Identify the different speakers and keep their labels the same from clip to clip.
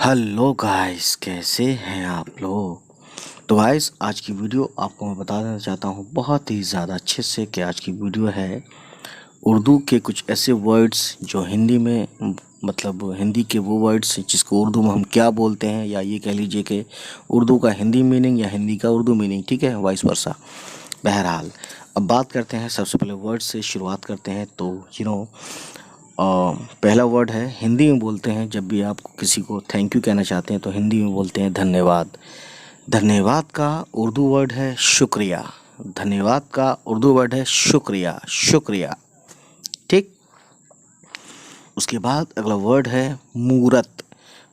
Speaker 1: Hello guys, कैसे हैं आप लोग। तो गाइस, आज की वीडियो आपको मैं बता देना चाहता हूँ बहुत ही ज़्यादा अच्छे से कि आज की वीडियो है उर्दू के कुछ ऐसे वर्ड्स जो हिंदी में मतलब हिंदी के वो वर्ड्स जिसको उर्दू में हम क्या बोलते हैं, या ये कह लीजिए कि उर्दू का हिंदी मीनिंग या हिंदी का उर्दू मीनिंग, ठीक है, वाइस वर्सा। बहरहाल, अब बात करते हैं, सबसे पहले वर्ड से शुरुआत करते हैं। तो पहला वर्ड है, हिंदी में बोलते हैं जब भी आप किसी को थैंक यू कहना चाहते हैं तो हिंदी में बोलते हैं धन्यवाद। धन्यवाद का उर्दू वर्ड है शुक्रिया। धन्यवाद का उर्दू वर्ड है शुक्रिया, शुक्रिया। ठीक। उसके बाद अगला वर्ड है मूरत।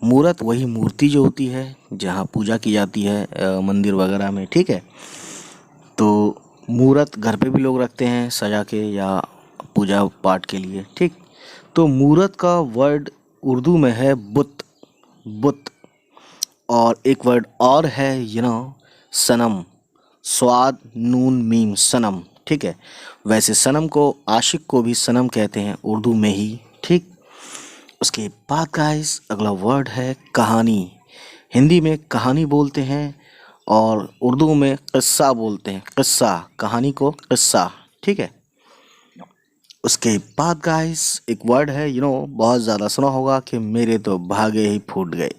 Speaker 1: मूरत वही मूर्ति जो होती है जहाँ पूजा की जाती है मंदिर वगैरह में, ठीक है। तो मूरत घर पे भी लोग रखते हैं सजा के या पूजा पाठ के लिए, ठीक। तो मूरत का वर्ड उर्दू में है बुत, बुत। और एक वर्ड और है सनम, स्वाद नून मीम, सनम, ठीक है। वैसे सनम को, आशिक को भी सनम कहते हैं उर्दू में ही, ठीक। उसके बाद गाइस अगला वर्ड है कहानी। हिंदी में कहानी बोलते हैं और उर्दू में किस्सा बोलते हैं, किस्सा, कहानी को किस्सा, ठीक है। उसके बाद गाइस एक वर्ड है बहुत ज़्यादा सुना होगा कि मेरे तो भाग्य ही फूट गए।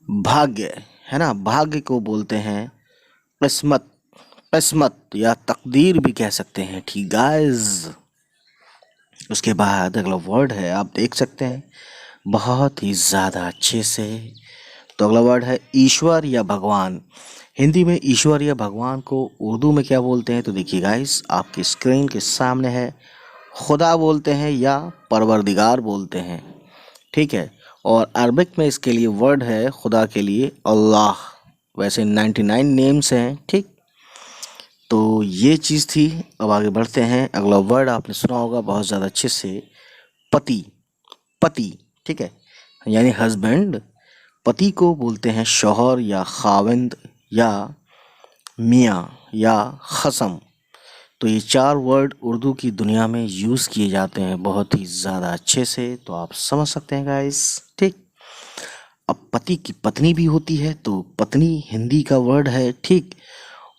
Speaker 1: भाग्य है ना, भाग्य को बोलते हैं किस्मत, किस्मत या तकदीर भी कह सकते हैं, ठीक गाइस। उसके बाद अगला वर्ड है, आप देख सकते हैं बहुत ही ज़्यादा अच्छे से। तो अगला वर्ड है ईश्वर या भगवान। हिंदी में ईश्वर या भगवान को उर्दू में क्या बोलते हैं, तो देखिए गाइस आपकी स्क्रीन के सामने है, खुदा बोलते हैं या परवरदिगार बोलते हैं, ठीक है। और अरबिक में इसके लिए वर्ड है खुदा के लिए अल्लाह। वैसे 99 नेम्स हैं, ठीक। तो ये चीज़ थी। अब आगे बढ़ते हैं। अगला वर्ड आपने सुना होगा बहुत ज़्यादा अच्छे से, पति, पति, ठीक है, यानी हस्बैंड। पति को बोलते हैं शौहर या खाविंद या मियाँ या खसम। तो ये चार वर्ड उर्दू की दुनिया में यूज़ किए जाते हैं बहुत ही ज़्यादा अच्छे से, तो आप समझ सकते हैं गाइस, ठीक। अब पति की पत्नी भी होती है, तो पत्नी हिंदी का वर्ड है, ठीक।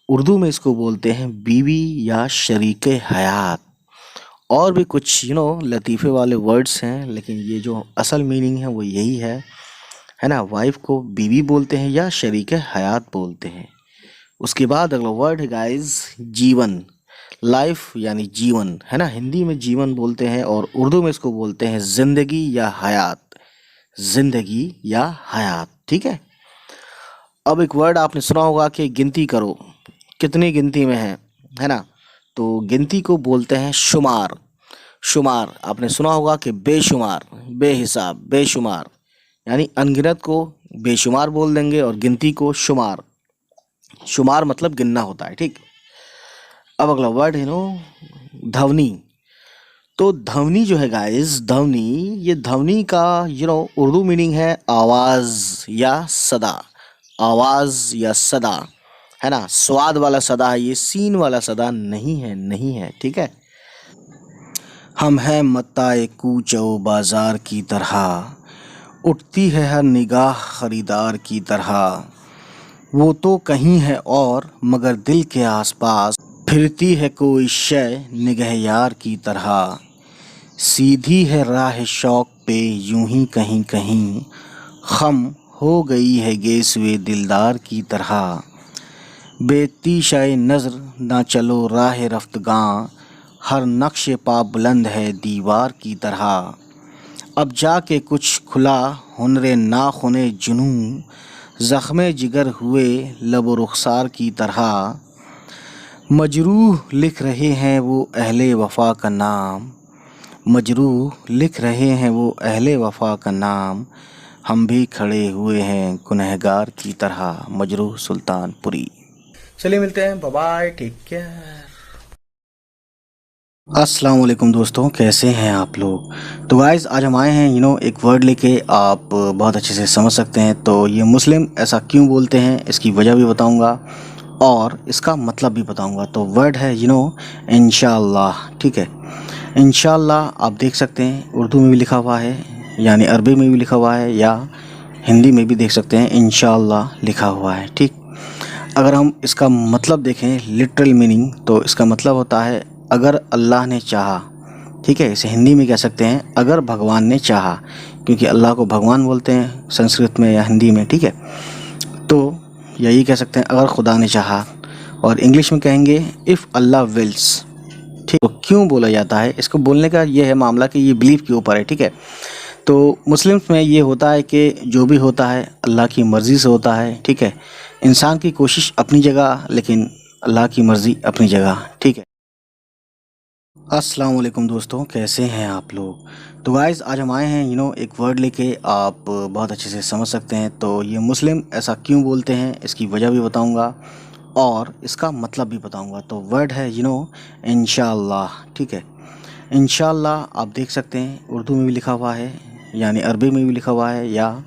Speaker 1: उर्दू में इसको बोलते हैं बीवी या शरीके हयात। और भी कुछ लतीफ़े वाले वर्ड्स हैं, लेकिन ये जो असल मीनिंग है वो यही है ना। वाइफ को बीवी बोलते हैं या शरीके हयात बोलते हैं। उसके बाद अगला वर्ड है गाइस जीवन, लाइफ यानी जीवन, है ना। हिंदी में जीवन बोलते हैं और उर्दू में इसको बोलते हैं जिंदगी या हयात, जिंदगी या हयात, ठीक है। अब एक वर्ड आपने सुना होगा कि गिनती करो, कितनी गिनती में है ना। तो गिनती को बोलते हैं शुमार, शुमार। आपने सुना होगा कि बेशुमार, बेहिसाब, बेशुमार, यानी अनगिनत को बेशुमार बोल देंगे और गिनती को शुमार। शुमार मतलब गिनना होता है, ठीक। अब अगला वर्ड है ध्वनि। तो ध्वनि जो है गाइस, ध्वनि, ये ध्वनि का उर्दू मीनिंग है आवाज़ या सदा, आवाज़ या सदा, है ना। स्वाद वाला सदा है ये, सीन वाला सदा नहीं है, नहीं है, ठीक है। हम हैं मत्ताए कूचो बाजार की तरह, उठती है हर निगाह खरीदार की तरह। वो तो कहीं है और मगर दिल के आसपास, फिरती है कोई शय निगह यार की तरह। सीधी है राह शौक पे यूं ही कहीं कहीं, खम हो गई है गेसवे दिलदार की तरह। बेतीशाए नज़र ना चलो राह रफ्तगां, हर नक्श पा बुलंद है दीवार की तरह। अब जाके कुछ खुला हुनरे नाखुने जुनू, ज़ख्मे जिगर हुए लब रुखसार की तरह। मजरूह लिख रहे हैं वो अहले वफा का नाम, मजरूह लिख रहे हैं वो अहले वफा का नाम। हम भी खड़े हुए हैं गुनहगार की तरह। मजरूह सुल्तानपुरी। चलिए मिलते हैं, बाय बाय, टेक केयर। अस्सलाम वालेकुम दोस्तों, कैसे हैं आप लोग। तो गाइस आज हम आए हैं एक वर्ड लेके, आप बहुत अच्छे से समझ सकते हैं। तो ये मुस्लिम ऐसा क्यों बोलते हैं, इसकी वजह भी बताऊंगा और इसका मतलब भी बताऊंगा। तो वर्ड है इंशाअल्लाह, ठीक है। इंशाअल्लाह आप देख सकते हैं उर्दू में भी लिखा हुआ है, यानी अरबी में भी लिखा हुआ है या हिंदी में भी देख सकते हैं इंशाअल्लाह लिखा हुआ है। ठीक, अगर हम इसका मतलब देखें लिटरल मीनिंग, तो इसका मतलब होता है अगर अल्लाह ने चाहा। ठीक है, इसे हिंदी में कह सकते हैं अगर भगवान ने चाहा, क्योंकि अल्लाह को भगवान बोलते हैं संस्कृत में या हिंदी में। ठीक है, तो यही कह सकते हैं अगर खुदा ने चाहा, और इंग्लिश में कहेंगे इफ़ अल्लाह विल्स। ठीक, तो क्यों बोला जाता है, इसको बोलने का ये है मामला कि ये बिलीफ के ऊपर है। ठीक है, तो मुस्लिम्स में ये होता है कि जो भी होता है अल्लाह की मर्ज़ी से होता है। ठीक है, इंसान की कोशिश अपनी जगह, लेकिन अल्लाह की मर्ज़ी अपनी जगह। ठीक है, अस्सलाम वालेकुम दोस्तों, कैसे हैं आप लोग। तो गाइस आज हम आए हैं एक वर्ड लेके, आप बहुत अच्छे से समझ सकते हैं। तो ये मुस्लिम ऐसा क्यों बोलते हैं, इसकी वजह भी बताऊंगा और इसका मतलब भी बताऊंगा। तो वर्ड है इंशाअल्लाह। ठीक है, इंशाअल्लाह आप देख सकते हैं उर्दू में भी लिखा हुआ है, यानी अरबी में भी लिखा हुआ है, या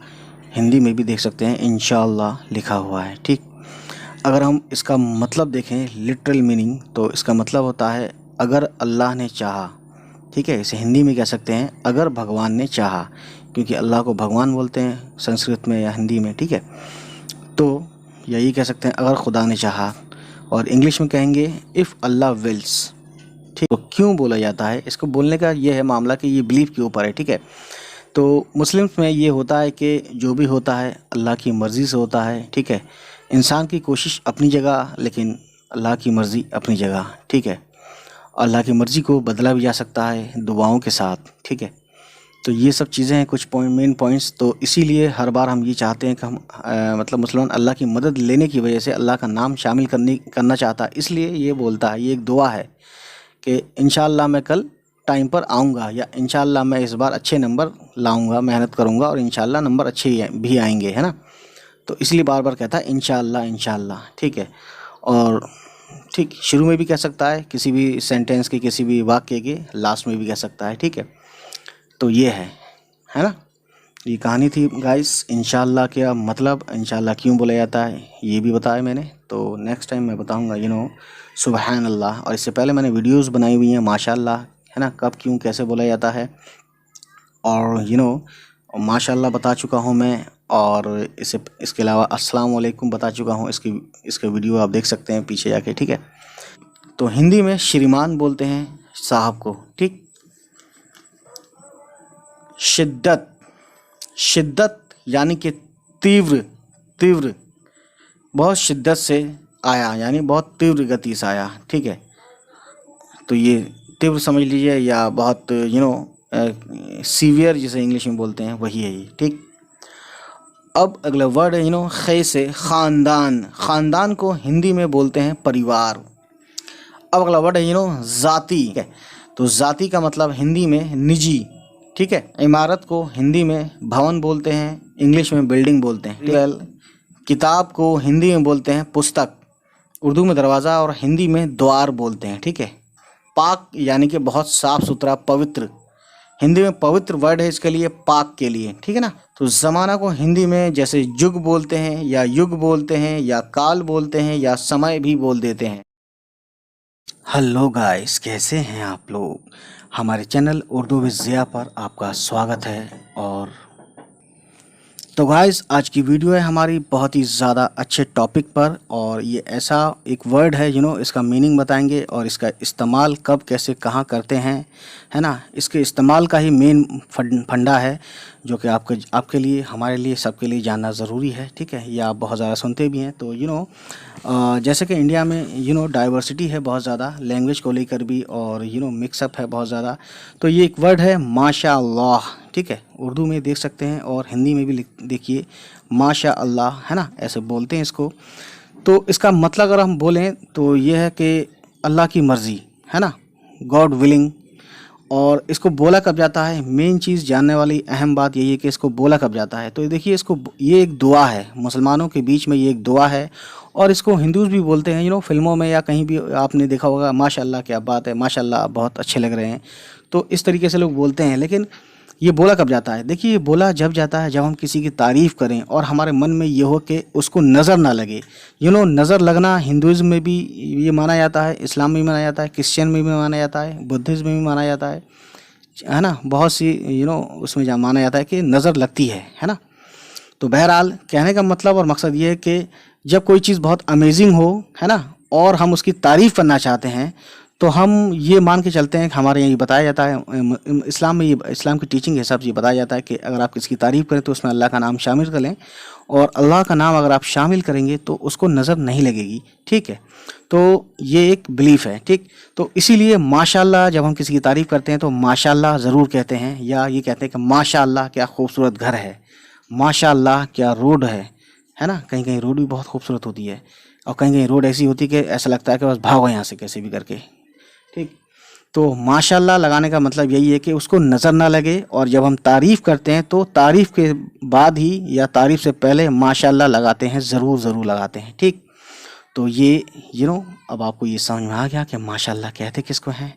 Speaker 1: हिंदी में भी देख सकते हैं इंशाअल्लाह लिखा हुआ है। ठीक, अगर हम इसका मतलब देखें लिटरल मीनिंग, तो इसका मतलब होता है अगर अल्लाह ने चाहा। ठीक है, इसे हिंदी में कह सकते हैं अगर भगवान ने चाहा, क्योंकि अल्लाह को भगवान बोलते हैं संस्कृत में या हिंदी में। ठीक है, तो यही कह सकते हैं अगर खुदा ने चाहा, और इंग्लिश में कहेंगे इफ़ अल्लाह विल्स। ठीक, तो क्यों बोला जाता है, इसको बोलने का ये है मामला कि ये बिलीफ के ऊपर है। ठीक है, तो मुस्लिम्स में ये होता है कि जो भी होता है अल्लाह की मर्ज़ी से होता है। ठीक है, इंसान की कोशिश अपनी जगह, लेकिन अल्लाह की मर्ज़ी अपनी जगह। ठीक है, अल्लाह की मर्ज़ी को बदला भी जा सकता है दुआओं के साथ। ठीक है, तो ये सब चीज़ें हैं कुछ मेन पॉइंट्स। तो इसीलिए हर बार हम ये चाहते हैं कि हम मतलब मुसलमान अल्लाह की मदद लेने की वजह से अल्लाह का नाम शामिल करना चाहता है, इसलिए ये बोलता है। ये एक दुआ है कि इंशाअल्लाह मैं कल टाइम पर आऊँगा, या इंशाअल्लाह मैं इस बार अच्छे नंबर लाऊँगा, मेहनत करूँगा और इंशाअल्लाह नंबर अच्छे भी आएंगे, है ना। तो इसलिए बार बार कहता है इंशाअल्लाह इंशाअल्लाह। ठीक है, और ठीक शुरू में भी कह सकता है, किसी भी सेंटेंस के, किसी भी वाक्य के लास्ट में भी कह सकता है। ठीक है, तो ये है ना। ये कहानी थी गाइस, इंशाअल्लाह का मतलब, इंशाअल्लाह क्यों बोला जाता है ये भी बताया मैंने। तो नेक्स्ट टाइम मैं बताऊंगा सुबहान अल्लाह। और इससे पहले मैंने वीडियोस बनाई हुई हैं माशाअल्लाह, है ना, कब क्यों कैसे बोला जाता है, और माशाअल्लाह बता चुका हूँ मैं। और इसके अलावा अस्सलाम वालेकुम बता चुका हूँ, इसके वीडियो आप देख सकते हैं पीछे जाके। ठीक है, तो हिंदी में श्रीमान बोलते हैं साहब को। ठीक, शिद्दत, शिद्दत यानी कि तीव्र, तीव्र, बहुत शिद्दत से आया, यानी बहुत तीव्र गति से आया। ठीक है, तो ये तीव्र समझ लीजिए, या बहुत सीवियर जिसे इंग्लिश में बोलते हैं, वही है ये। ठीक, अब अगला वर्ड है खे से ख़ानदान। ख़ानदान को हिंदी में बोलते हैं परिवार। अब अगला वर्ड है ज़ाती। ठीक है, तो ज़ाती का मतलब हिंदी में निजी। ठीक है, इमारत को हिंदी में भवन बोलते हैं, इंग्लिश में बिल्डिंग बोलते हैं। किताब को हिंदी में बोलते हैं पुस्तक, उर्दू में दरवाज़ा और हिंदी में द्वार बोलते हैं। ठीक है, पाक यानी कि बहुत साफ़ सुथरा, पवित्र, हिंदी में पवित्र वर्ड है इसके लिए, पाक के लिए। ठीक है ना। तो ज़माना को हिंदी में जैसे युग बोलते हैं, या युग बोलते हैं, या काल बोलते हैं, या समय भी बोल देते हैं। हेलो गाइस, कैसे हैं आप लोग। हमारे चैनल उर्दू विद ज़िया पर आपका स्वागत है। और तो गाइस आज की वीडियो है हमारी बहुत ही ज़्यादा अच्छे टॉपिक पर, और ये ऐसा एक वर्ड है इसका मीनिंग बताएंगे और इसका इस्तेमाल कब कैसे कहाँ करते हैं, है ना। इसके इस्तेमाल का ही मेन फंडा है, जो कि आपके लिए, हमारे लिए, सबके लिए जानना ज़रूरी है। ठीक है, ये आप बहुत ज़्यादा सुनते भी हैं। तो जैसे कि इंडिया में डाइवर्सिटी है बहुत ज़्यादा, लैंग्वेज को लेकर भी, और मिक्सअप है बहुत ज़्यादा। तो ये एक वर्ड है माशाअल्लाह। ठीक है, उर्दू में देख सकते हैं और हिंदी में भी देखिए माशाअल्लाह, है ना, ऐसे बोलते हैं इसको। तो इसका मतलब अगर हम बोलें तो ये है कि अल्लाह की मर्ज़ी, है ना, गॉड विलिंग। और इसको बोला कब जाता है, मेन चीज़ जानने वाली अहम बात यही है कि इसको बोला कब जाता है। तो देखिए ये एक दुआ है, मुसलमानों के बीच में ये एक दुआ है, और इसको हिंदूज़ भी बोलते हैं। फिल्मों में या कहीं भी आपने देखा होगा, माशाअल्लाह क्या बात है, माशाअल्लाह बहुत अच्छे लग रहे हैं, तो इस तरीके से लोग बोलते हैं। लेकिन ये बोला कब जाता है, देखिए ये बोला जब जाता है जब हम किसी की तारीफ़ करें और हमारे मन में ये हो कि उसको नज़र ना लगे। नज़र लगना हिंदुज़म में भी ये माना जाता है, इस्लाम में भी माना जाता है, क्रिश्चियन में भी माना जाता है, बुद्धिज़्म में भी माना जाता है ना। बहुत सी उसमें जहाँ माना जाता है कि नज़र लगती है ना। तो बहरहाल कहने का मतलब और मकसद ये है कि जब कोई चीज़ बहुत अमेजिंग हो, है ना, और हम उसकी तारीफ़ करना चाहते हैं, तो हम ये मान के चलते हैं कि हमारे यहाँ ये बताया जाता है, इस्लाम में ये, इस्लाम की टीचिंग के हिसाब से ये बताया जाता है कि अगर आप किसी की तारीफ़ करें तो उसमें अल्लाह का नाम शामिल कर लें, और अल्लाह का नाम अगर आप शामिल करेंगे तो उसको नज़र नहीं लगेगी, ठीक है। तो ये एक बिलीफ है, ठीक। तो इसीलिए माशाल्लाह जब हम किसी की तारीफ़ करते हैं तो माशाल्लाह ज़रूर कहते हैं, या ये कहते हैं कि माशाल्लाह क्या खूबसूरत घर है, माशाल्लाह क्या रोड है ना। कहीं कहीं रोड भी बहुत खूबसूरत होती है, और कहीं कहीं रोड ऐसी होती है कि ऐसा लगता है कि बस भागो यहाँ से कैसे भी करके, ठीक। तो माशाल्लाह लगाने का मतलब यही है कि उसको नज़र ना लगे, और जब हम तारीफ़ करते हैं तो तारीफ़ के बाद ही या तारीफ़ से पहले माशाल्लाह लगाते हैं, ज़रूर ज़रूर लगाते हैं, ठीक। तो ये अब आपको ये समझ में आ गया कि माशाल्लाह कहते किसको हैं।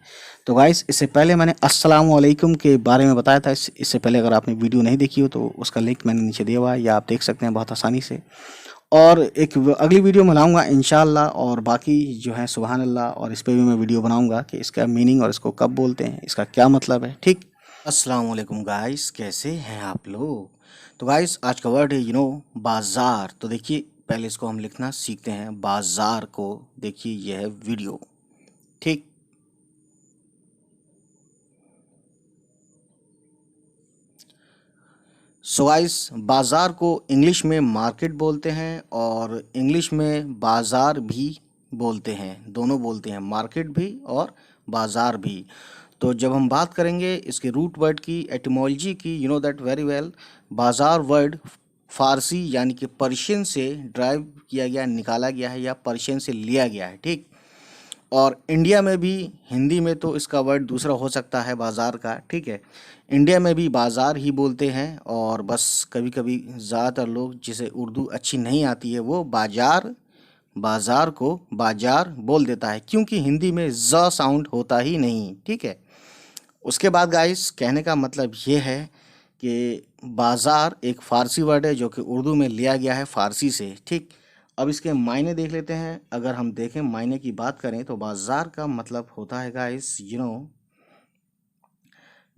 Speaker 1: तो गाइस, इससे पहले मैंने अस्सलामु अलैकुम के बारे में बताया था। इससे पहले अगर आपने वीडियो नहीं देखी हो तो उसका लिंक मैंने नीचे दिया हुआ है, या आप देख सकते हैं बहुत आसानी से। और एक अगली वीडियो में लाऊंगा इंशाल्लाह, और बाकी जो है सुभान अल्लाह, और इस पर भी मैं वीडियो बनाऊंगा कि इसका मीनिंग और इसको कब बोलते हैं, इसका क्या मतलब है, ठीक। अस्सलाम वालेकुम गाइस, कैसे हैं आप लोग। तो गाइस, आज का वर्ड है बाज़ार। तो देखिए, पहले इसको हम लिखना सीखते हैं, बाज़ार को। देखिए, यह है वीडियो, ठीक। सो गाइस, बाज़ार को इंग्लिश में मार्केट बोलते हैं, और इंग्लिश में बाज़ार भी बोलते हैं, दोनों बोलते हैं, मार्केट भी और बाज़ार भी। तो जब हम बात करेंगे इसके रूट वर्ड की, एटिमोलॉजी की, you know that very well. बाज़ार वर्ड फ़ारसी यानी कि पर्शियन से ड्राइव किया गया, निकाला गया है, या पर्शियन से लिया गया है, ठीक। और इंडिया में भी, हिंदी में तो इसका वर्ड दूसरा हो सकता है बाज़ार का, ठीक है। इंडिया में भी बाज़ार ही बोलते हैं, और बस कभी कभी ज़्यादातर लोग जिसे उर्दू अच्छी नहीं आती है वो बाज़ार को बाजार बोल देता है, क्योंकि हिंदी में ज़ साउंड होता ही नहीं, ठीक है। उसके बाद गाइस, कहने का मतलब ये है कि बाज़ार एक फ़ारसी वर्ड है जो कि उर्दू में लिया गया है फ़ारसी से, ठीक। अब इसके मायने देख लेते हैं। अगर हम देखें, मायने की बात करें तो बाज़ार का मतलब होता है गाइस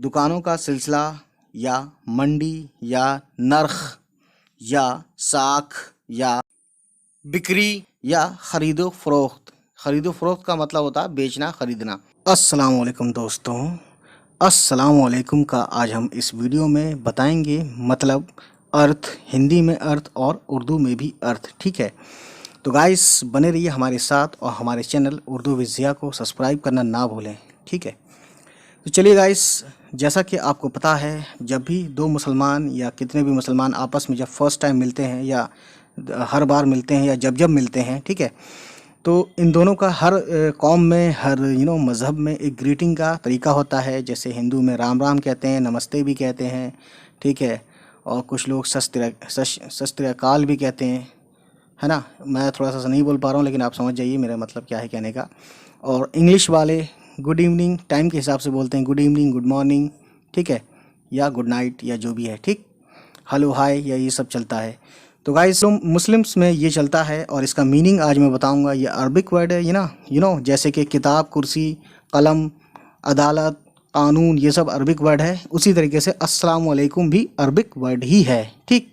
Speaker 1: दुकानों का सिलसिला, या मंडी, या नर्ख, या साख, या बिक्री, या ख़रीदो फ़रोख्त। ख़रीदो फ़रोख्त का मतलब होता है बेचना, ख़रीदना। अस्सलाम वालेकुम दोस्तों, अस्सलाम वालेकुम का आज हम इस वीडियो में बताएंगे मतलब, अर्थ, हिंदी में अर्थ और उर्दू में भी अर्थ, ठीक है। तो गाइस, बने रहिए हमारे साथ, और हमारे चैनल उर्दू विद ज़िया को सब्सक्राइब करना ना भूलें, ठीक है। तो चलिए गाइस, जैसा कि आपको पता है, जब भी दो मुसलमान या कितने भी मुसलमान आपस में जब फर्स्ट टाइम मिलते हैं, या हर बार मिलते हैं, या जब जब मिलते हैं, ठीक है, तो इन दोनों का हर कौम में, हर मज़हब में एक ग्रीटिंग का तरीका होता है। जैसे हिंदू में राम राम कहते हैं, नमस्ते भी कहते हैं, ठीक है, और कुछ लोग सत अकाल भी कहते हैं, है ना। मैं थोड़ा सा नहीं बोल पा रहा हूँ, लेकिन आप समझ जाइए मेरा मतलब क्या है कहने का। और इंग्लिश वाले गुड इवनिंग टाइम के हिसाब से बोलते हैं, गुड इवनिंग, गुड मॉर्निंग, ठीक है, या गुड नाइट, या जो भी है, ठीक, हेलो, हाय, या ये सब चलता है। तो गाइस, मुस्लिम्स में ये चलता है, और इसका मीनिंग आज मैं बताऊंगा। ये अरबिक वर्ड है, जैसे कि किताब, कुर्सी, कलम, अदालत, कानून, ये सब अरबिक वर्ड है। उसी तरीके से अस्सलाम वालेकुम भी अरबिक वर्ड ही है, ठीक।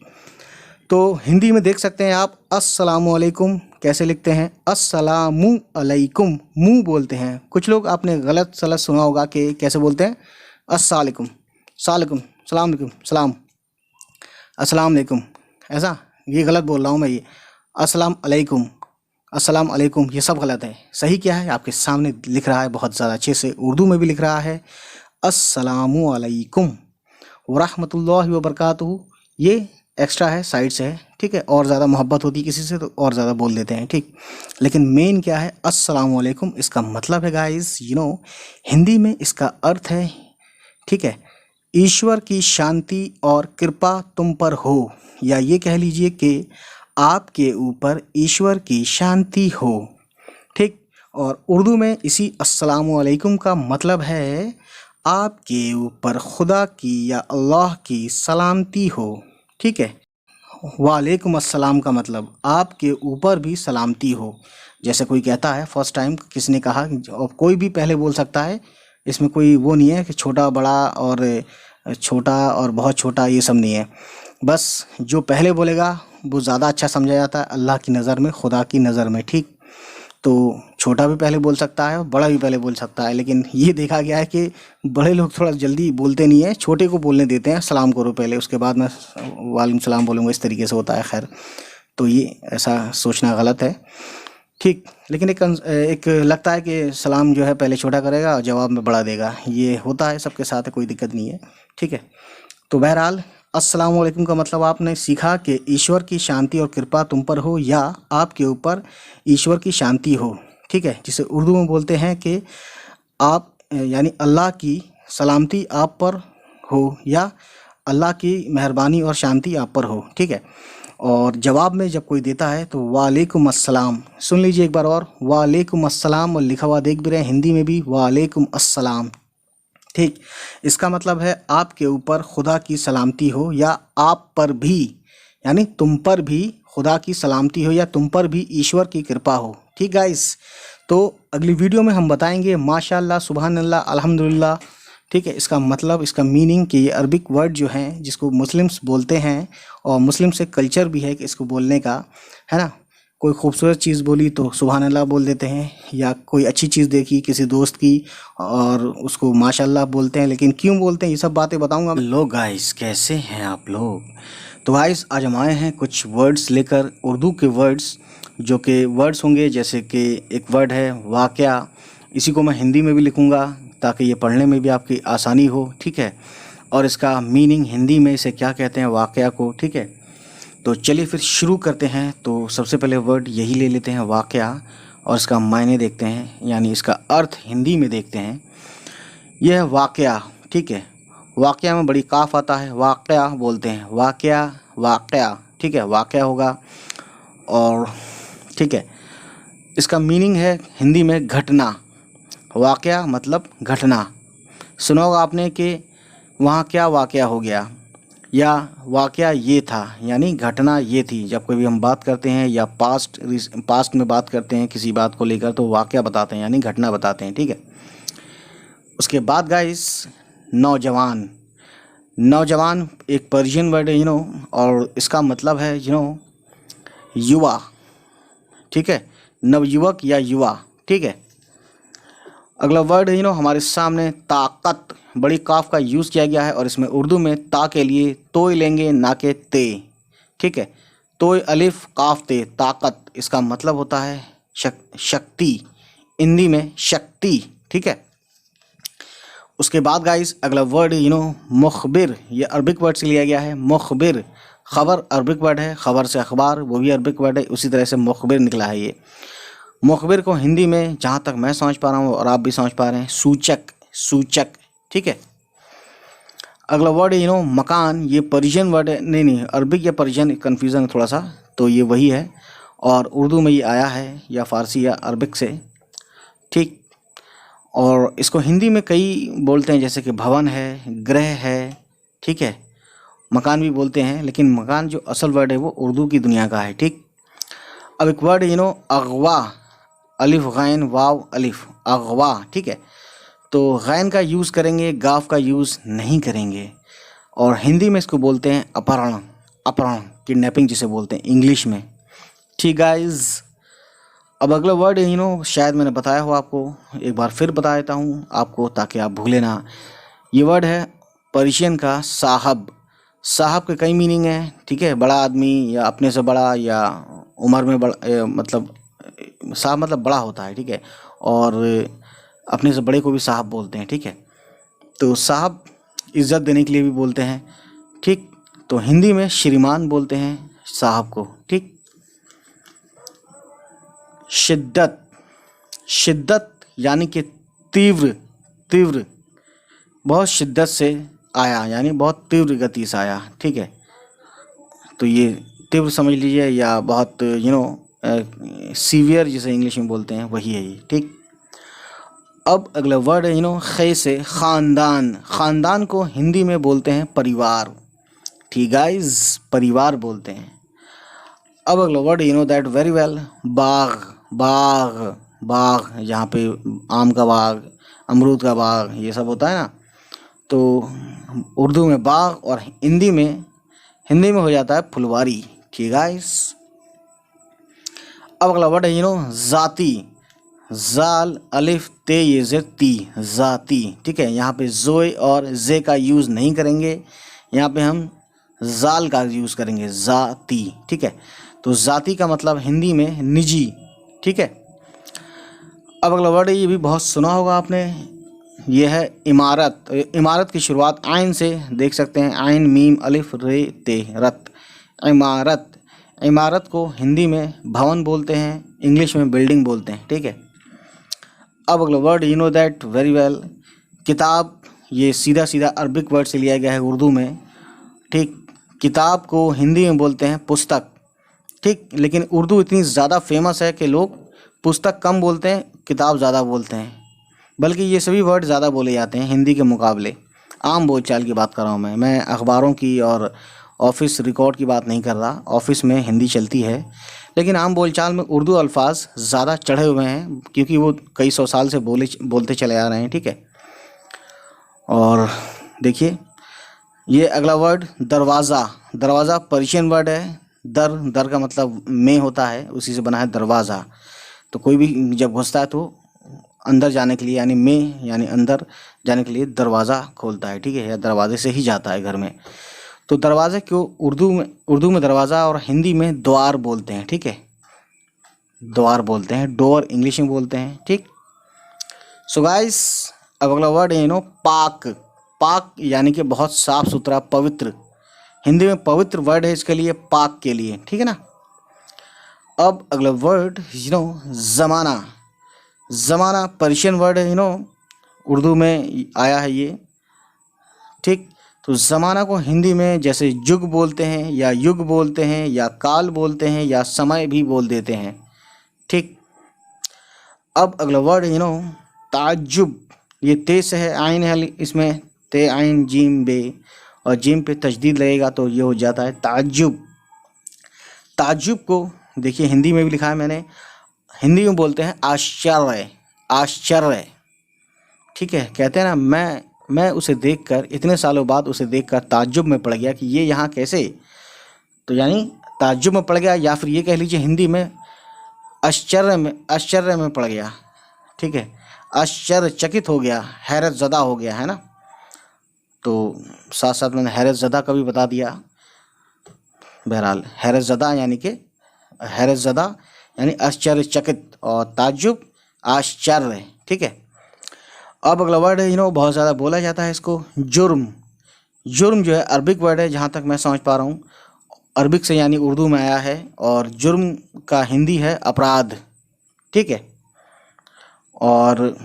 Speaker 1: तो हिंदी में देख सकते हैं आप, अस्सलामु अलैकुम कैसे लिखते हैं, अस्सलामु अलैकुम, मुँह बोलते हैं। कुछ लोग आपने गलत सलत सुना होगा कि कैसे बोलते हैं, अस्सलामुअलैकुम, सलाम, सलाम, अस्सलाम अलैकुम, ऐसा, ये गलत बोल रहा हूँ मैं। ये अस्सलाम अलैकुम, अस्सलाम अलैकुम, ये सब गलत है। सही क्या है आपके सामने लिख रहा है, बहुत ज़्यादा अच्छे से उर्दू में भी लिख रहा है, अस्सलामु अलैकुम वरहमतुल्लाहि वबरकातुहू। ये एक्स्ट्रा है, साइड से है, ठीक है। और ज़्यादा मोहब्बत होती है किसी से तो और ज़्यादा बोल देते हैं, ठीक। लेकिन मेन क्या है, अस्सलामु अलैकुम, इसका मतलब है गाइस, हिंदी में इसका अर्थ है, ठीक है, ईश्वर की शांति और कृपा तुम पर हो, या ये कह लीजिए कि आपके ऊपर ईश्वर की शांति हो, ठीक। और उर्दू में इसी अस्सलामु अलैकुम का मतलब है आपके ऊपर खुदा की या अल्लाह की सलामती हो, ठीक है। वालेकुम अस्सलाम का मतलब आपके ऊपर भी सलामती हो। जैसे कोई कहता है, फर्स्ट टाइम किसने कहा, और कोई भी पहले बोल सकता है, इसमें कोई वो नहीं है कि छोटा बड़ा, और छोटा और बहुत छोटा, ये सब नहीं है। बस जो पहले बोलेगा वो ज़्यादा अच्छा समझा जाता है अल्लाह की नज़र में, खुदा की नज़र में, ठीक। तो छोटा भी पहले बोल सकता है और बड़ा भी पहले बोल सकता है, लेकिन ये देखा गया है कि बड़े लोग थोड़ा जल्दी बोलते नहीं है, छोटे को बोलने देते हैं सलाम करो पहले, उसके बाद मैं वालेकुम सलाम बोलूँगा, इस तरीके से होता है। खैर, तो ये ऐसा सोचना गलत है, ठीक। लेकिन एक लगता है कि सलाम जो है पहले छोटा करेगा और जवाब में बड़ा देगा, ये होता है सबके साथ, कोई दिक्कत नहीं है, ठीक है। तो बहरहाल अस्सलाम वालेकुम का मतलब आपने सीखा कि ईश्वर की शांति और कृपा तुम पर हो या आपके ऊपर ईश्वर की शांति हो, ठीक है। जिसे उर्दू में बोलते हैं कि आप यानी अल्लाह की सलामती आप पर हो या अल्लाह की मेहरबानी और शांति आप पर हो, ठीक है। और जवाब में जब कोई देता है तो वालेकुम अस्सलाम, सुन लीजिए एक बार और, वालेकुम अस्सलाम, और लिखा हुआ देख भी रहे हैं हिंदी में भी वालेकुम अस्सलाम, ठीक। इसका मतलब है आपके ऊपर खुदा की सलामती हो या आप पर भी, यानी तुम पर भी खुदा की सलामती हो या तुम पर भी ईश्वर की कृपा हो, ठीक गाइस। तो अगली वीडियो में हम बताएंगे माशाअल्लाह, सुभान अल्लाह, अल्हम्दुलिल्लाह, ठीक है, इसका मतलब, इसका मीनिंग कि ये अरबिक वर्ड जो हैं जिसको मुस्लिम्स बोलते हैं और मुस्लिम से कल्चर भी है कि इसको बोलने का, है ना। कोई खूबसूरत चीज़ बोली तो सुभान अल्लाह बोल देते हैं, या कोई अच्छी चीज़ देखी किसी दोस्त की और उसको माशाअल्लाह बोलते हैं। लेकिन क्यों बोलते हैं ये सब बातें बताऊंगा। लो गाइस, कैसे हैं आप लोग। तो गाइस आज हम आए हैं कुछ वर्ड्स लेकर, उर्दू के वर्ड्स, जो कि वर्ड्स होंगे जैसे कि एक वर्ड है वाक़या, इसी को मैं हिंदी में भी लिखूंगा ताकि ये पढ़ने में भी आपकी आसानी हो, ठीक है। और इसका मीनिंग हिंदी में इसे क्या कहते हैं वाक़या को, ठीक है। तो चलिए फिर शुरू करते हैं। तो सबसे पहले वर्ड यही ले लेते हैं वाक़या, और इसका मायने देखते हैं, यानी इसका अर्थ हिंदी में देखते हैं। यह है वाक़या, ठीक है। वाक़या में बड़ी काफ आता है, वाक़या बोलते हैं, वाक़या वाक़या, ठीक है, वाक़या होगा। और ठीक है, इसका मीनिंग है हिंदी में घटना। वाक़या मतलब घटना। सुना होगा आपने कि वहाँ क्या वाक़या हो गया, या वाक़या ये था, यानी घटना ये थी। जब कभी हम बात करते हैं या पास्ट में बात करते हैं किसी बात को लेकर तो वाक़या बताते हैं, यानी घटना बताते हैं, ठीक है। उसके बाद गाइस नौजवान, नौजवान एक पर्शियन वर्ड है और इसका मतलब है युवा, ठीक है, नवयुवक या युवा, ठीक है। अगला वर्ड है हमारे सामने ताकत, बड़ी काफ का यूज़ किया गया है और इसमें उर्दू में ता के लिए तोय लेंगे ना के ते, ठीक है। तोय अलिफ काफ ते, ताकत, इसका मतलब होता है शक्ति, हिंदी में शक्ति, ठीक है। उसके बाद गाइस अगला वर्ड मुखबिर, ये अरबिक वर्ड से लिया गया है। मुखबिर, खबर अरबिक वर्ड है, खबर से अखबार, वो भी अरबिक वर्ड है, उसी तरह से मुखबिर निकला है ये। मुखबिर को हिंदी में जहाँ तक मैं समझ पा रहा हूँ और आप भी समझ पा रहे हैं, सूचक, सूचक, ठीक है। अगला वर्ड है मकान, ये पर्शियन वर्ड है, नहीं अरबिक या पर्शियन कन्फ्यूज़न है थोड़ा सा, तो ये वही है और उर्दू में ये आया है या फ़ारसी या अरबिक से, ठीक। और इसको हिंदी में कई बोलते हैं, जैसे कि भवन है, गृह है, ठीक है, मकान भी बोलते हैं, लेकिन मकान जो असल वर्ड है वो उर्दू की दुनिया का है, ठीक। अब एक वर्ड है अगवा, अलिफ गैन वाव अलिफ, अगवा, ठीक है। तो गैन का यूज़ करेंगे, गाफ का यूज़ नहीं करेंगे। और हिंदी में इसको बोलते हैं अपहरण, अपहरण, किडनैपिंग जिसे बोलते हैं इंग्लिश में, ठीक गाइज। अब अगला वर्ड है शायद मैंने बताया हो आपको, एक बार फिर बता देता हूँ आपको ताकि आप भूलें ना। ये वर्ड है पर्शियन का साहब। साहब के कई मीनिंग हैं, ठीक है, बड़ा आदमी या अपने से बड़ा या उम्र में बड़ा, मतलब साहब मतलब बड़ा होता है, ठीक है। और अपने से बड़े को भी साहब बोलते हैं, ठीक है। तो साहब इज़्ज़त देने के लिए भी बोलते हैं, ठीक। तो हिंदी में श्रीमान बोलते हैं साहब को, ठीक। शिद्दत, शिद्दत यानी कि तीव्र, तीव्र, बहुत शिद्दत से आया, यानी बहुत तीव्र गति से आया, ठीक है। तो ये तीव्र समझ लीजिए, या बहुत सीवियर जिसे इंग्लिश में बोलते हैं, वही है ये, ठीक। अब अगला वर्ड है खे से ख़ानदान। ख़ानदान को हिंदी में बोलते हैं परिवार, ठीक गाइज, परिवार बोलते हैं। अब अगला वर्ड दैट वेरी वेल, बाग, बाग, बाग, जहाँ पे आम का बाग, अमरूद का बाग, ये सब होता है ना। तो उर्दू में बाग और हिंदी हिंदी में हो जाता है फुलवारी। ठीक है गाइस। अब अगला वर्ड है जाती। जाल अलिफ ते ये जे ती, जाती। ठीक है, यहाँ पे जोए और जे का यूज़ नहीं करेंगे, यहाँ पे हम जाल का यूज़ करेंगे, जाती। ठीक है, तो जाती का मतलब हिंदी में निजी। ठीक है। अब अगला वर्ड है, ये भी बहुत सुना होगा आपने, ये है इमारत। इमारत की शुरुआत आइन से देख सकते हैं, आइन मीम अलिफ रे ते रत, इमारत। इमारत को हिंदी में भवन बोलते हैं, इंग्लिश में बिल्डिंग बोलते हैं। ठीक है। अब अगला word you know that very well, किताब। ये सीधा सीधा अरबिक वर्ड से लिया गया है उर्दू में। ठीक, किताब को हिंदी में बोलते हैं पुस्तक। ठीक, लेकिन उर्दू इतनी ज़्यादा फेमस है कि लोग पुस्तक कम बोलते हैं, किताब ज़्यादा बोलते हैं, बल्कि ये सभी वर्ड ज़्यादा बोले जाते हैं हिंदी के मुकाबले। आम बोलचाल की बात कर रहा हूँ मैं अखबारों की और ऑफिस रिकॉर्ड की बात नहीं कर रहा। ऑफिस में हिंदी चलती है, लेकिन आम बोलचाल में उर्दू अल्फाज ज़्यादा चढ़े हुए हैं, क्योंकि वो कई सौ साल से बोलते चले आ रहे हैं। ठीक है। और देखिए, ये अगला वर्ड दरवाज़ा। दरवाज़ा पर्शियन वर्ड है। दर का मतलब में होता है, उसी से बना है दरवाज़ा। तो कोई भी जब घुसता है तो अंदर जाने के लिए, यानी में यानी अंदर जाने के लिए दरवाज़ा खोलता है। ठीक है, या दरवाजे से ही जाता है घर में। तो दरवाजे को उर्दू में दरवाज़ा और हिंदी में द्वार बोलते हैं। ठीक है, द्वार बोलते हैं, डोर इंग्लिश में बोलते हैं। ठीक। सो गाइस, अब अगला वर्ड है पाक। पाक यानी कि बहुत साफ सुथरा, पवित्र। हिंदी में पवित्र वर्ड है इसके लिए, पाक के लिए। ठीक है ना। अब अगला वर्ड ज़माना। ज़माना पर्शियन वर्ड है, उर्दू में आया है ये। ठीक, तो ज़माना को हिंदी में जैसे युग बोलते हैं, या युग बोलते हैं, या काल बोलते हैं, या समय भी बोल देते हैं। ठीक। अब अगला वर्ड है ताज्जुब। ये ते से है, आइन है इसमें, ते आइन जीम बे, और जीम पे तजदीद लगेगा तो ये हो जाता है ताज्जुब। ताज्जुब को देखिए हिंदी में भी लिखा है मैंने, हिंदी में बोलते हैं आश्चर्य। आश्चर्य। ठीक है, कहते हैं ना, मैं उसे देखकर, इतने सालों बाद उसे देखकर ताज्जुब में पड़ गया कि ये यहाँ कैसे। तो यानी ताज्जुब में पड़ गया, या फिर ये कह लीजिए हिंदी में आश्चर्य में पड़ गया। ठीक है, आश्चर्यचकित हो गया, हैरत ज़दा हो गया, है ना। तो साथ साथ मैंने हैरत ज़दा का भी बता दिया। बहरहाल हैरत ज़दा यानी आश्चर्यचकित, और ताज्जुब आश्चर्य। ठीक है। अब अगला वर्ड है बहुत ज़्यादा बोला जाता है इसको, जुर्म। जुर्म जो है अरबिक वर्ड है, जहाँ तक मैं समझ पा रहा हूँ, अरबिक से यानी उर्दू में आया है, और जुर्म का हिंदी है अपराध। ठीक है। और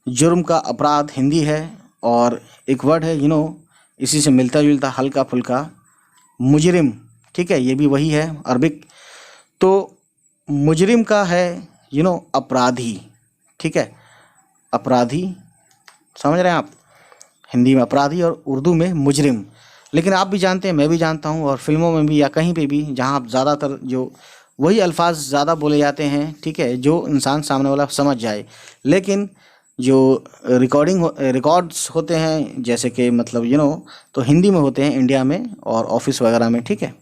Speaker 1: जुर्म का अपराध हिंदी है। और एक वर्ड है इसी से मिलता जुलता हल्का फुल्का, मुजरिम। ठीक है, ये भी वही है अरबिक। तो मुजरिम का है अपराधी। ठीक है, अपराधी, समझ रहे हैं आप, हिंदी में अपराधी और उर्दू में मुजरिम। लेकिन आप भी जानते हैं, मैं भी जानता हूँ, और फिल्मों में भी या कहीं पे भी जहाँ आप ज़्यादातर जो वही अल्फाज ज़्यादा बोले जाते हैं। ठीक है, जो इंसान सामने वाला समझ जाए। लेकिन जो रिकॉर्ड्स होते हैं, जैसे कि मतलब तो हिंदी में होते हैं इंडिया में और ऑफिस वगैरह में। ठीक है।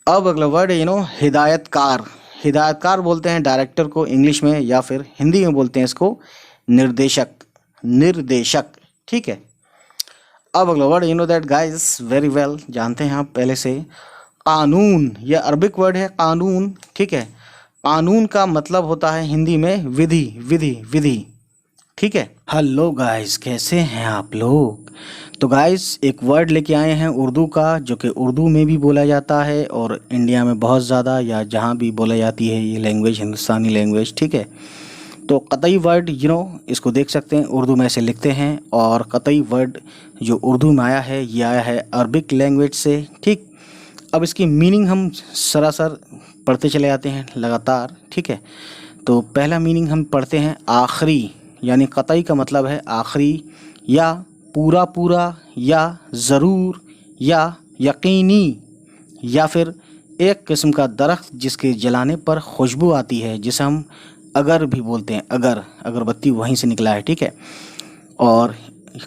Speaker 1: अब अगला वर्ड है हिदायतकार। हिदायतकार बोलते हैं डायरेक्टर को इंग्लिश में, या फिर हिंदी में बोलते हैं इसको निर्देशक। ठीक है। अब अगला word that guys very well, जानते हैं आप पहले से, कानून। यह अरबिक वर्ड है, कानून। ठीक है, कानून का मतलब होता है हिंदी में विधि। ठीक है। हेलो गाइस, कैसे हैं आप लोग। तो गाइस एक वर्ड लेके आए हैं उर्दू का, जो कि उर्दू में भी बोला जाता है और इंडिया में बहुत ज़्यादा, या जहाँ भी बोला जाती है ये लैंग्वेज, हिंदुस्तानी लैंग्वेज। ठीक है। तो कतई वर्ड इसको देख सकते हैं, उर्दू में ऐसे लिखते हैं। और कतई वर्ड जो उर्दू में आया है, ये आया है अरबिक लैंग्वेज से। ठीक। अब इसकी मीनिंग हम सरासर पढ़ते चले जाते हैं लगातार। ठीक है। तो पहला मीनिंग हम पढ़ते हैं आखिरी, यानी कतई का मतलब है आखिरी, या पूरा, या ज़रूर, या यकीनी, या फिर एक किस्म का दरख्त जिसके जलाने पर खुशबू आती है, जिसे हम अगर भी बोलते हैं, अगरबत्ती वहीं से निकला है। ठीक है। और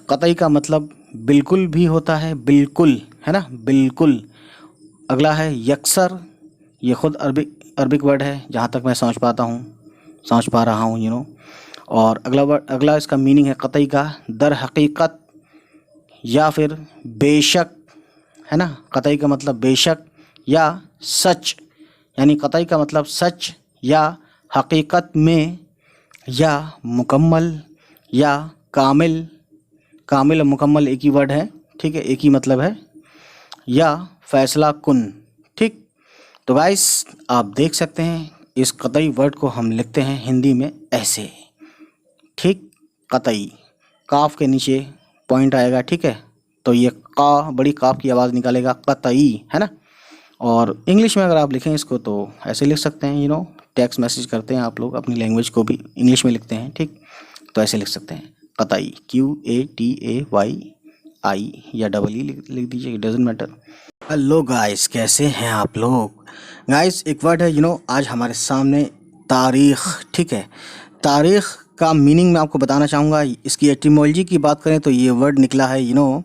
Speaker 1: कतई का मतलब बिल्कुल भी होता है, बिल्कुल, है ना, बिल्कुल। अगला है यक्सर, ये खुद अरबिक वर्ड है जहाँ तक मैं समझ पा रहा हूँ, और अगला इसका मीनिंग है कतई का दर हकीकत या फिर बेशक, है ना। कतई का मतलब बेशक या सच, यानी कतई का मतलब सच या हकीकत में या मुकम्मल या कामिल। कामिल और मुकम्मल एक ही वर्ड है, ठीक है, एक ही मतलब है, या फैसला कुन, ठीक। तो गाइस आप देख सकते हैं इस कतई वर्ड को हम लिखते हैं हिंदी में ऐसे, ठीक। कतई, काफ के नीचे पॉइंट आएगा, ठीक है, तो ये का बड़ी काफ की आवाज़ निकालेगा, कतई, है ना। और इंग्लिश में अगर आप लिखें इसको तो ऐसे लिख सकते हैं, टेक्स्ट मैसेज करते हैं आप लोग, अपनी लैंग्वेज को भी इंग्लिश में लिखते हैं, ठीक। तो ऐसे लिख सकते हैं कतई, QATAYI या डबल ई लिख दीजिए, it doesn't matter. Hello guys, कैसे हैं आप लोग। गाइस एक वर्ड है आज हमारे सामने, तारीख़, ठीक है। तारीख़ का मीनिंग मैं आपको बताना चाहूँगा। इसकी एटिमोलॉजी की बात करें तो ये वर्ड निकला है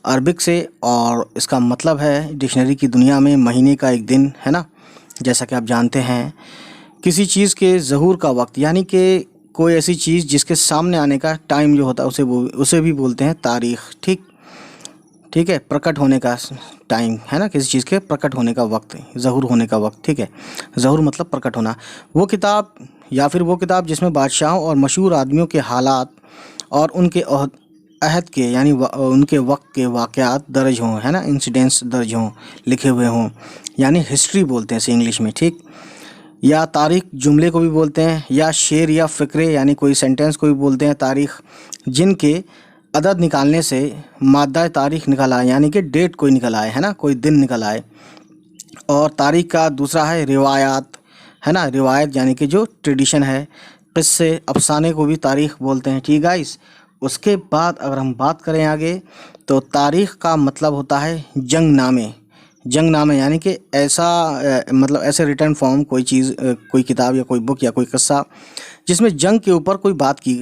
Speaker 1: अरबिक से, और इसका मतलब है डिक्शनरी की दुनिया में महीने का एक दिन, है ना। जैसा कि आप जानते हैं किसी चीज़ के ज़हूर का वक्त, यानी कि कोई ऐसी चीज़ जिसके सामने आने का टाइम जो होता है उसे भी बोलते हैं तारीख़, ठीक है। प्रकट होने का टाइम, है ना, किसी चीज़ के प्रकट होने का वक्त, ज़हूर होने का वक्त, ठीक है। ज़हूर मतलब प्रकट होना। वो किताब या फिर वो किताब जिसमें बादशाहों और मशहूर आदमियों के हालात और उनके अहद के, यानी उनके वक्त के वाक़यात दर्ज हों, है ना, इंसिडेंट्स दर्ज हों, लिखे हुए हों, यानी हिस्ट्री बोलते हैं इसे इंग्लिश में, ठीक। या तारीख़ जुमले को भी बोलते हैं, या शेर या फ़िक्रे यानी कोई सेंटेंस को भी बोलते हैं तारीख़, जिनके अदद निकालने से मादा तारीख़ निकल आए, यानी कि डेट कोई निकल आए, है ना, कोई दिन निकल आए। और तारीख़ का दूसरा है रिवायात, है ना, रिवायत यानी कि जो ट्रेडिशन है, किस्से अफसाने को भी तारीख़ बोलते हैं, ठीक गाइस। उसके बाद अगर हम बात करें आगे तो तारीख़ का मतलब होता है जंगनामे। जंगनामे यानी कि ऐसा मतलब ऐसे रिटर्न फॉर्म, कोई चीज़, कोई किताब या कोई बुक या कोई किस्सा जिसमें जंग के ऊपर कोई बात की,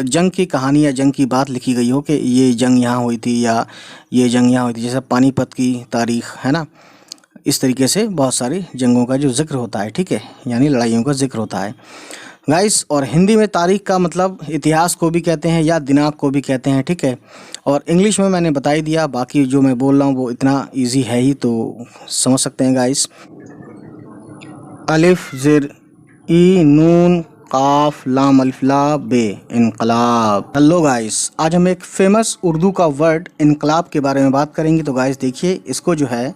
Speaker 1: जंग की कहानी या जंग की बात लिखी गई हो कि ये जंग यहाँ हुई थी या ये जंग यहाँ हुई थी, जैसे पानीपत की तारीख़, है ना। इस तरीके से बहुत सारी जंगों का जो जिक्र होता है, ठीक है, यानी लड़ाइयों का जिक्र होता है गाइस। और हिंदी में तारीख़ का मतलब इतिहास को भी कहते हैं या दिनांक को भी कहते हैं, ठीक है। और इंग्लिश में मैंने बता ही दिया, बाकी जो मैं बोल रहा हूँ वो इतना इजी है ही, तो समझ सकते हैं गाइस। अलिफ ज़िर ई नून काफ लाम अलिफ ला बे, इनकलाब। हेलो गाइस, आज हम एक फेमस उर्दू का वर्ड इनकलाब के बारे में बात करेंगे। तो गाइस देखिए, इसको जो है,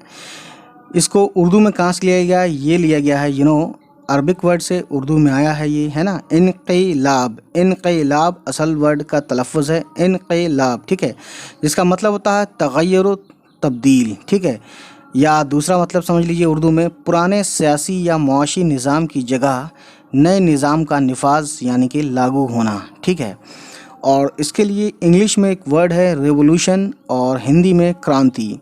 Speaker 1: इसको उर्दू में कहाँ से लिया गया है, ये लिया गया है अरबिक वर्ड से उर्दू में आया है ये, है ना, इनक़िलाब। इनक़िलाब असल वर्ड का तलफ़्फ़ुज़ है इनक़िलाब, ठीक है, जिसका मतलब होता है तग़य्युर, तब्दील, ठीक है। या दूसरा मतलब समझ लीजिए उर्दू में, पुराने सियासी या मुआशी निज़ाम की जगह नए निज़ाम का निफाज, यानी कि लागू होना, ठीक है। और इसके लिए इंग्लिश में एक वर्ड है रेवोल्यूशन और हिंदी में क्रांति।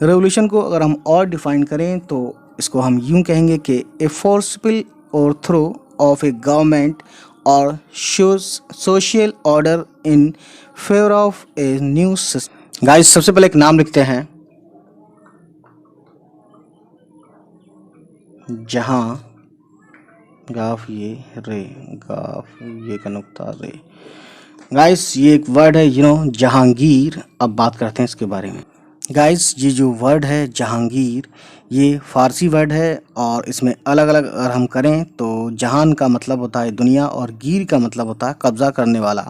Speaker 1: रेवोल्यूशन को अगर हम और डिफ़ाइन करें तो इसको हम यूँ कहेंगे कि a forceful overthrow of a government और social order in favour of a new system. Guys सबसे पहले एक नाम लिखते हैं, जहाँ, गाफ ये रे, गाफ ये का नुक्ता रे। गाइस ये एक वर्ड है जहांगीर। अब बात करते हैं इसके बारे में। गाइस ये जो वर्ड है जहांगीर, ये फ़ारसी वर्ड है और इसमें अलग अलग अगर हम करें तो जहान का मतलब होता है दुनिया और गीर का मतलब होता है कब्ज़ा करने वाला।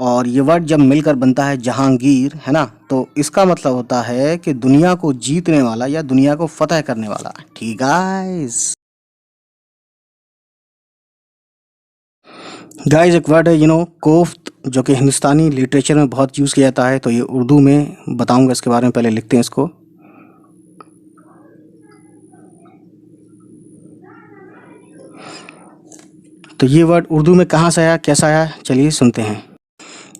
Speaker 1: और ये वर्ड जब मिलकर बनता है जहांगीर, है ना, तो इसका मतलब होता है कि दुनिया को जीतने वाला या दुनिया को फतह करने वाला, ठीक गाइस। गाइस एक वर्ड है कोफ्त, जो कि हिंदुस्तानी लिटरेचर में बहुत यूज़ किया जाता है, तो ये उर्दू में बताऊंगा इसके बारे में, पहले लिखते हैं इसको। तो ये वर्ड उर्दू में कहाँ से आया, कैसा आया, चलिए सुनते हैं।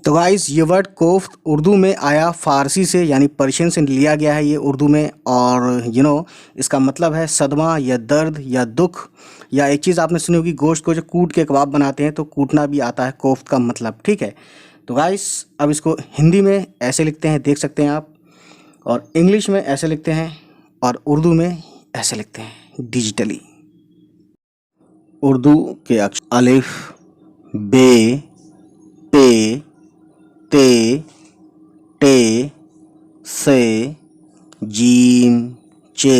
Speaker 1: तो गाइस ये वर्ड कोफ्त उर्दू में आया फ़ारसी से, यानी पर्शियन से लिया गया है ये उर्दू में। और इसका मतलब है सदमा या दर्द या दुख। या एक चीज़ आपने सुनी होगी, गोश्त को जो कूट के कबाब बनाते हैं तो कूटना भी आता है कोफ्त का मतलब, ठीक है। तो गाइस अब इसको हिंदी में ऐसे लिखते हैं, देख सकते हैं आप, और इंग्लिश में ऐसे लिखते हैं और उर्दू में ऐसे लिखते हैं डिजिटली। उर्दू के अक्षर अलिफ, बे, पे, ते, टे, से, जीम, चे,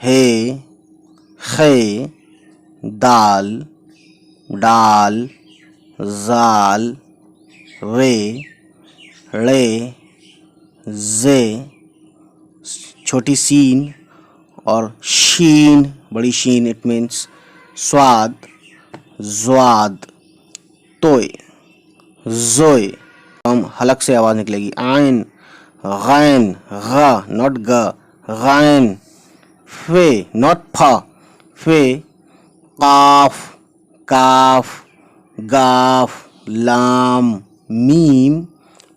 Speaker 1: हे, खे, दाल, डाल, जाल, रे, रे, जे, छोटी सीन और शीन, बड़ी शीन, इट मीन्स स्वाद, ज्वाद, तोय, जोय, हम हलक से आवाज़ निकलेगी, आइन, गैन, ग नॉट ग, गैन, फे नॉट फ, फे, काफ, काफ, गाफ, लाम, मीम,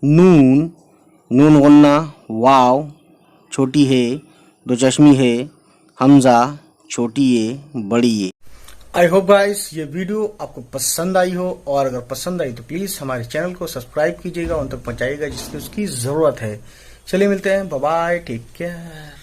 Speaker 1: नून, नून गुन्ना, वाव, छोटी है, दो चश्मी है, हमजा, छोटी ए, बड़ी ए। आई होप गाइस ये वीडियो आपको पसंद आई हो, और अगर पसंद आई तो प्लीज़ हमारे चैनल को सब्सक्राइब कीजिएगा, उन तक पहुंचाइएगा जिसकी उसकी ज़रूरत है। चलिए मिलते हैं, बाय बाय, टेक केयर।